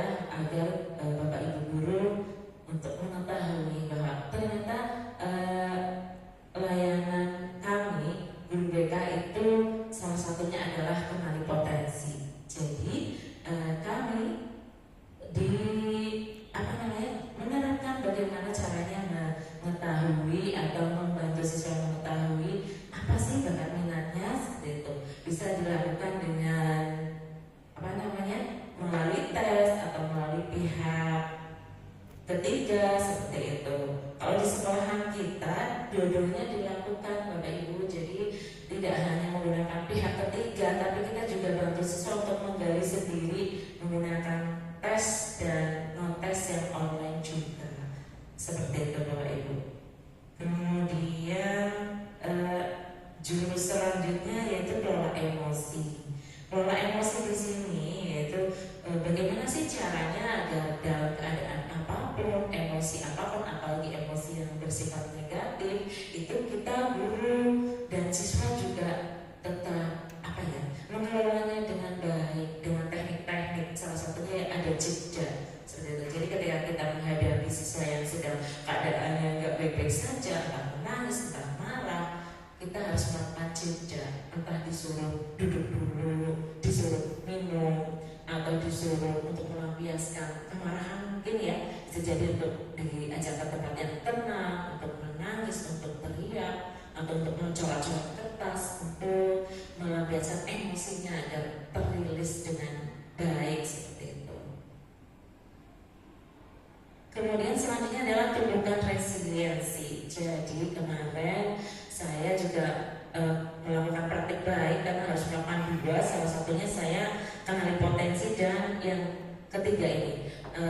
adalah agar Bapak Ibu guru untuk mengetahui bahwa ternyata layanan kami guru BK itu salah satunya adalah kenali potensi. Jadi kami di menerapkan bagaimana caranya mengetahui atau membantu siswa mengetahui apa sih bakat minatnya, seperti itu. Bisa dilakukan dengan melalui tes atau melalui pihak ketiga, seperti itu. Kalau di sekolahan kita dua-duanya dilakukan Bapak Ibu, jadi tidak hanya menggunakan pihak ketiga, tapi kita juga bantu siswa untuk menggali sendiri menggunakan tes dan non-tes yang online juga, seperti itu Bapak Ibu. Kemudian jurus selanjutnya yaitu kelola emosi. Kelola emosi di sini yaitu bagaimana sih caranya agar dalam keadaan apapun, emosi apapun, apalagi emosi yang bersifat negatif, itu kita guru dan siswa juga tetap mengelolanya dengan baik, dengan teknik-teknik. Salah satunya ada jeda, seperti itu. Jadi ketika kita menghadapi siswa yang sedang keadaannya nggak baik-baik saja, entah menangis, entah marah, kita harus melakukan jeda, entah disuruh duduk dulu, disuruh minum, atau disuruh untuk melampiaskan kemarahan, mungkin ya bisa jadi untuk diajak ke tempat yang tenang, untuk menangis, untuk teriak, atau untuk mencoret-coret kertas, untuk melampiaskan emosinya agar terilis dengan baik, seperti itu. Kemudian selanjutnya adalah tumbuhkan resiliensi. Jadi kemarin saya juga melakukan praktik baik karena harus melakukan dua. Salah satunya saya kenali potensi, dan yang ketiga ini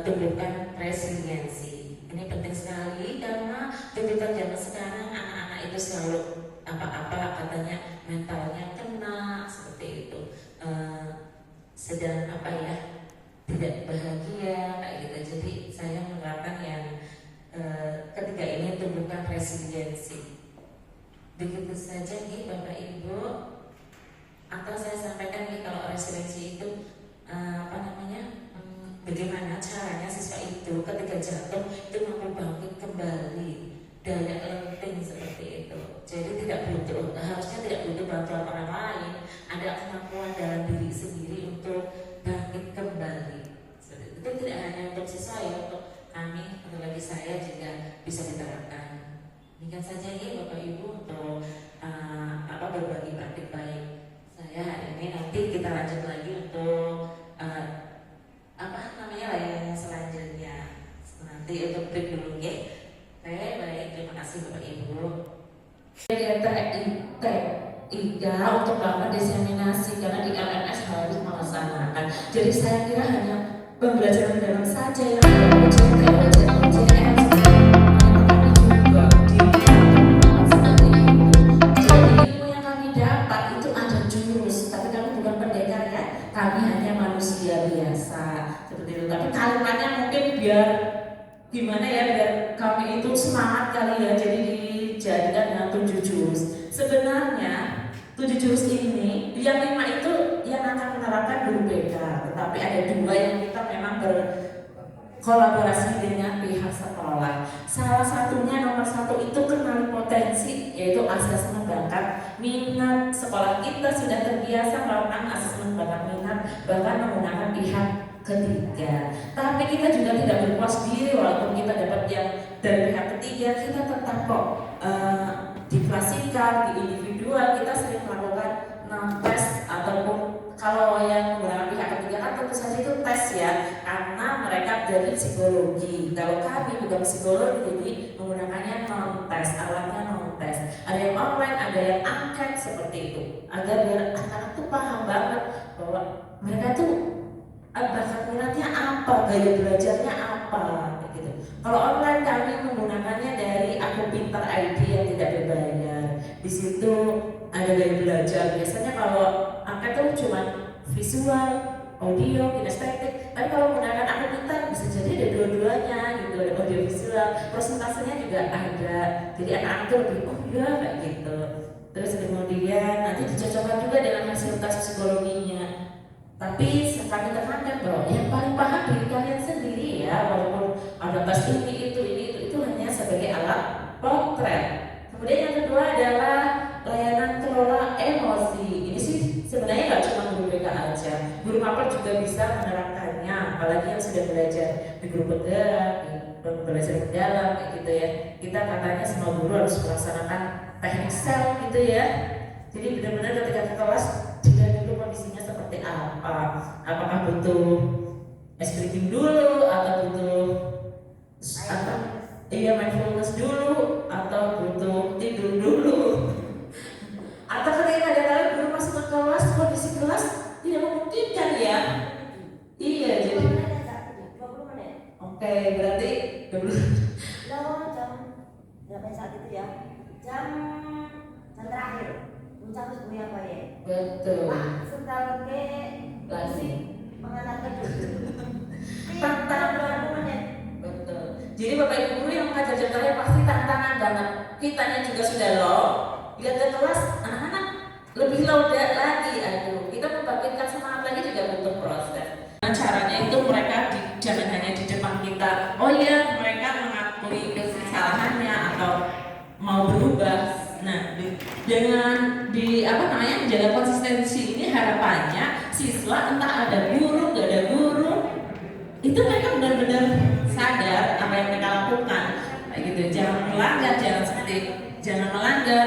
tumbuhkan resiliensi. Ini penting sekali karena tuntutan zaman sekarang anak-anak itu selalu apa-apa katanya mentalnya kena, seperti itu, sedang tidak bahagia kayak gitu. Jadi saya menerapkan yang ketiga ini, tumbuhkan resiliensi. Begitu saja nih Bapak Ibu. Atau saya sampaikan nih, kalau resiliensi itu bagaimana caranya siswa itu ketika jatuh itu mampu bangkit kembali, daya lenting, seperti itu. Jadi harusnya tidak butuh bantuan orang lain, ada kemampuan dalam diri sendiri untuk bangkit kembali. Itu tidak hanya untuk siswa ya, untuk kami, atau bagi saya juga bisa diterapkan. Demikian saja ya Bapak Ibu untuk berbagi praktik baik saya hari ini. Nanti kita lanjut lagi untuk layanan selanjutnya. Nanti untuk break dulu ya. Oke, baik, terima kasih Bapak Ibu. Iga untuk melakukan diseminasi, karena di LMS harus melaksanakan. Jadi saya kira hanya pembelajaran dalam saja yang ada ujian gimana ya, biar kami itu semangat kali ya. Jadi dijadikan dengan 7 jurus. Sebenarnya 7 jurus ini, yang 5 itu yang akan menerapkan guru BK, tetapi ada 2 yang kita memang berkolaborasi dengan pihak sekolah. Salah satunya, nomor 1 itu kenali potensi, yaitu asesmen bakat minat. Sekolah kita sudah terbiasa melakukan asesmen bakat minat, bahkan menggunakan pihak ketiga. Tapi kita juga tidak berpuas diri walaupun kita dapat yang dari pihak ketiga, kita tetap kok diklasifkan, di individual. Kita sering melakukan non-tes, ataupun kalau yang menggunakan pihak ketiga kan tentu saja itu tes ya, karena mereka dari psikologi. Kalau kami bukan psikologi, jadi menggunakannya non-tes, alatnya non-tes. Ada yang online, ada yang angket, seperti itu, agar biar anak-anak tuh paham banget bahwa mereka tuh bakat minatnya apa, gaya belajarnya apa, gitu. Kalau online kami menggunakannya dari Aku Pintar ID yang tidak berbayar. Di situ ada gaya belajar. Biasanya kalau angka itu cuma visual, audio, kinestetik. Tapi kalau menggunakan Aku Pintar bisa jadi ada dua-duanya, gitu. Ada audio visual, presentasenya juga ada. Jadi anak-anak itu lebih kayak gitu. Terus kemudian nanti dicocokkan juga dengan hasil tes psikologinya. Tapi kami tekankan bahwa yang paling paham diri kalian sendiri ya, walaupun ada tes ini itu hanya sebagai alat potret. Kemudian yang kedua adalah layanan kelola emosi. Ini sih sebenarnya nggak cuma guru BK aja, guru mapel juga bisa menerapkannya, apalagi yang sudah belajar di grup bergerak, belajar mendalam kayak gitu ya. Kita katanya semua guru harus melaksanakan teknik sel gitu ya. Jadi benar-benar ketika ke kelas dilihat dulu kondisinya seperti apa, apakah butuh ice breaking dulu atau butuh mindfulness dulu atau butuh tidur dulu, atau ketika ada kalian belum masuk ke kelas, kondisi kelas tidak memungkinkan ya. Iya, jadi 20 menit. Oke, berarti 20 jam berapa saat itu ya? Jam terakhir. Puncak terus gue apa ya? betul. Setelah ke Lagi mengantarkan tantangan 20 menit. betul. Jadi Bapak Ibu guru yang mengajar jam terakhir pasti tantangan banget. Kitanya juga sudah low. Lihat ke kelas, anak-anak lebih low lagi. Aduh, kita membangkitkan semangat lagi juga butuh proses. Nah, caranya itu mereka jangan hanya di depan kita. Oh iya, mereka mengakui kesalahannya atau mau berubah. Nah, dengan menjaga konsistensi ini harapannya siswa entah ada guru, gak ada guru, itu mereka benar-benar sadar apa yang mereka lakukan. Kayak gitu, jangan melanggar,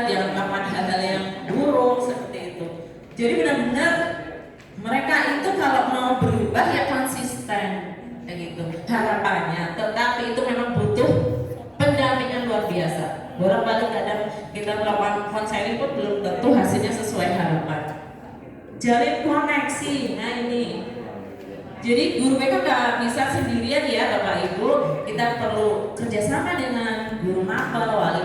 jangan melakukan hal-hal yang buruk seperti itu. Jadi benar-benar mereka itu kalau mau berubah ya konsisten, kayak gitu harapannya. Tetapi itu memang butuh pendampingan luar biasa. Bolak-balik kadang kita melakukan konseling pun belum tentu hasilnya sesuai harapan. Jalin koneksi, nah ini. Jadi guru BK nggak bisa sendirian ya Bapak Ibu. Kita perlu kerjasama dengan guru mapel, wali